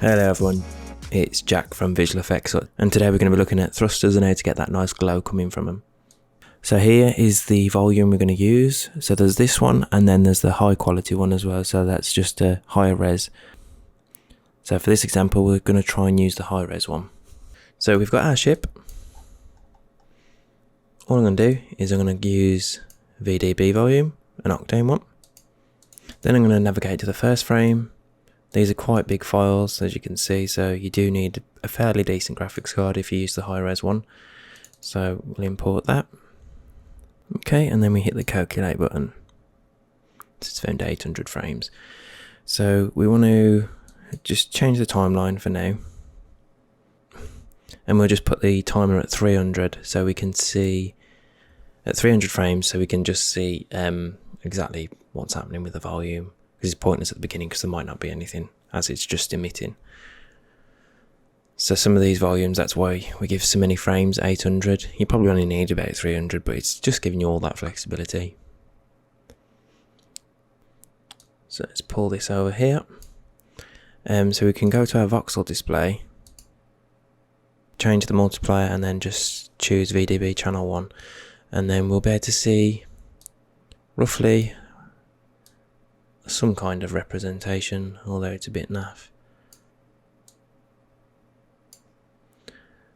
Hello everyone, it's Jack from Visual Effects, and today we're going to be looking at thrusters and how to get that nice glow coming from them. So here is the volume we're going to use. So there's this one, and then there's the high quality one as well, so that's just a higher res. So for this example we're going to try and use the high res one. So we've got our ship. All I'm going to do is I'm going to use VDB volume, an Octane one. Then I'm going to navigate to the first frame. These are quite big files, as you can see, so you do need a fairly decent graphics card if you use the high-res one. So we'll import that. Okay, and then we hit the calculate button. It's found 800 frames. So we want to just change the timeline for now. And we'll just put the timer at 300 so we can see, at 300 frames, so we can just see exactly what's happening with the volume. It's pointless at the beginning because there might not be anything as it's just emitting. So some of these volumes, that's why we give so many frames, 800. You probably only need about 300, but it's just giving you all that flexibility. So let's pull this over here. So we can go to our voxel display, change the multiplier, and then just choose VDB channel 1. And then we'll be able to see roughly some kind of representation, although it's a bit naff.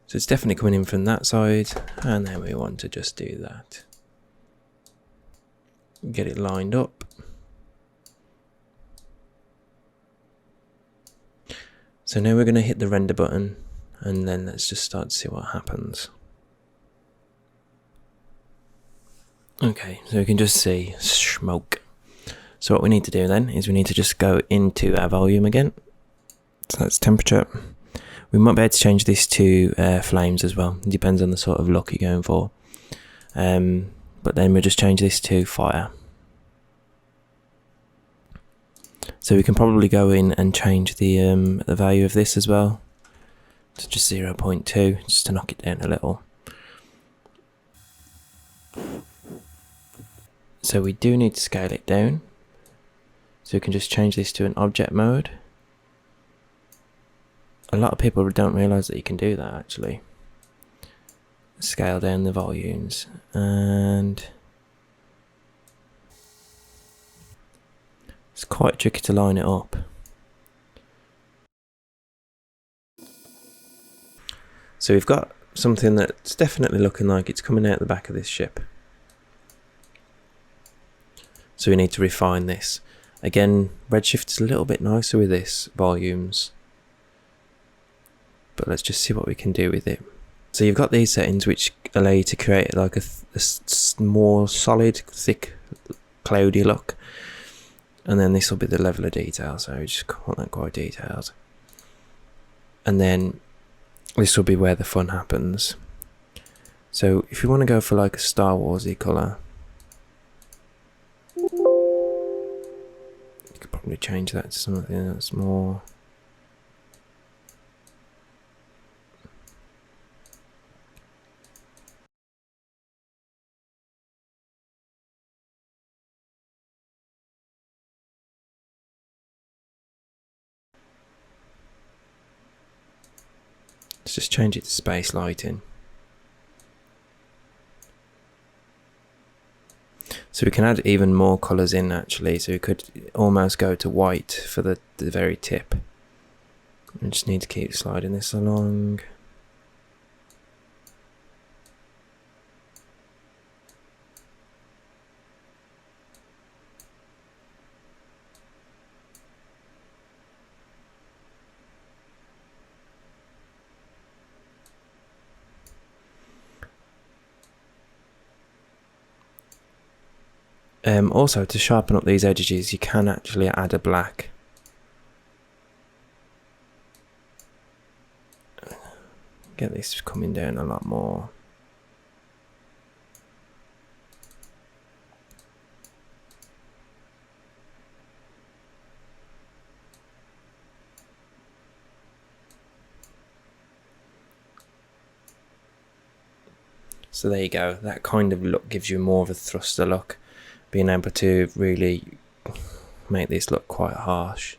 So it's definitely coming in from that side, and then we want to just do that. Get it lined up. So now we're going to hit the render button, and then let's just start to see what happens. Okay, so we can just see smoke. So what we need to do then is we need to just go into our volume again. So that's temperature. We might be able to change this to flames as well. It depends on the sort of look you're going for. But then we'll just change this to fire. So we can probably go in and change the value of this as well to just 0.2, just to knock it down a little. So we do need to scale it down. So we can just change this to an object mode. A lot of people don't realise that you can do that actually. Scale down the volumes, and it's quite tricky to line it up. So we've got something that's definitely looking like it's coming out the back of this ship. So we need to refine this. Again, redshift is a little bit nicer with this volumes, but let's just see what we can do with it. So you've got these settings which allow you to create like a more solid, thick, cloudy look, and then this will be the level of detail, so we just want that quite detailed. And then this will be where the fun happens. So if you want to go for like a Star Warsy colour, probably change that to something that's more let's just change it to space lighting. So we can add even more colours in actually, so we could almost go to white for the very tip. We just need to keep sliding this along. Also, to sharpen up these edges, you can actually add a black. Get this coming down a lot more. So there you go, that kind of look gives you more of a thruster look, being able to really make this look quite harsh.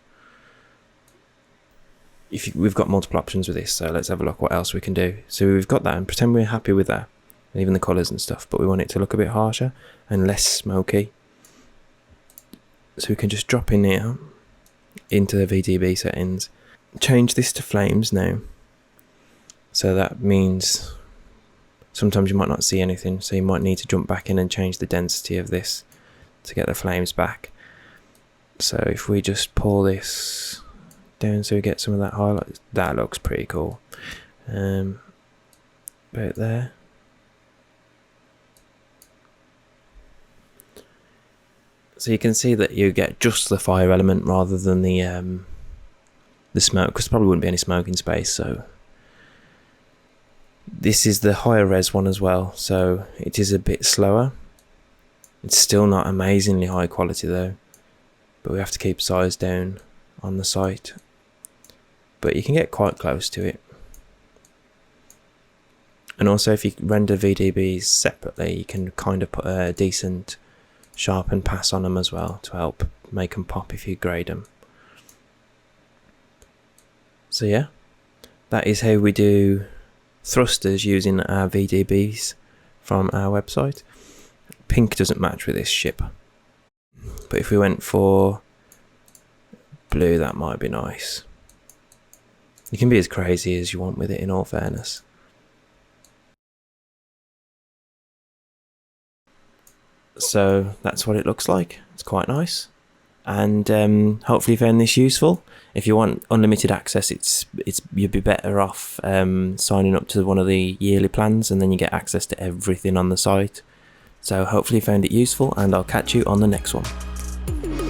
we've got multiple options with this, so let's have a look what else we can do. So we've got that, and pretend we're happy with that, and even the colours and stuff, but we want it to look a bit harsher and less smoky. So we can just drop in here into the VDB settings, change this to flames now. So that means sometimes you might not see anything, so you might need to jump back in and change the density of this to get the flames back. So if we just pull this down so we get some of that highlight, that looks pretty cool. About there. So you can see that you get just the fire element rather than the smoke, because there probably wouldn't be any smoke in space. So this is the higher res one as well, so it is a bit slower. It's still not amazingly high quality though, but we have to keep size down on the site. But you can get quite close to it. And also if you render VDBs separately, you can kind of put a decent sharpen pass on them as well to help make them pop if you grade them. So yeah, that is how we do thrusters using our VDBs from our website. Pink doesn't match with this ship, but if we went for blue, that might be nice. You can be as crazy as you want with it, in all fairness. So that's what it looks like. It's quite nice, and hopefully you found this useful. If you want unlimited access, you'd be better off signing up to one of the yearly plans, and then you get access to everything on the site. So hopefully you found it useful, and I'll catch you on the next one.